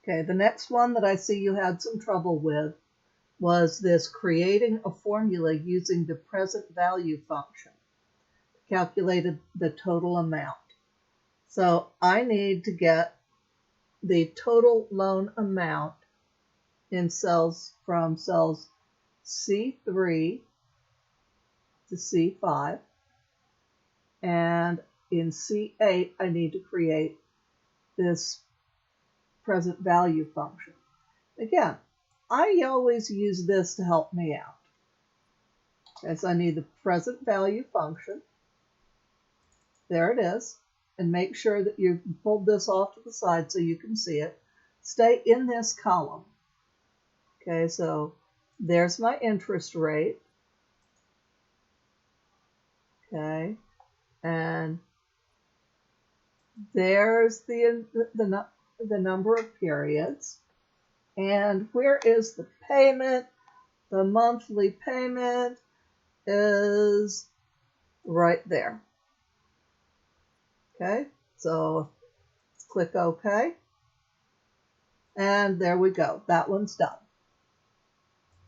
Okay, the next one that I see you had some trouble with was this creating a formula using the present value function to calculate the total amount. So I need to get the total loan amount in cells from cells C3 to C5, and in C8 I need to create this present value function. Again, I always use this to help me out. As I need the present value function. There it is. And make sure that you pulled this off to the side so you can see it. Stay in this column. Okay, so there's my interest rate. Okay, and there's the number of periods. And where is the payment? The monthly payment is right there. Okay, so click OK. And there we go. That one's done.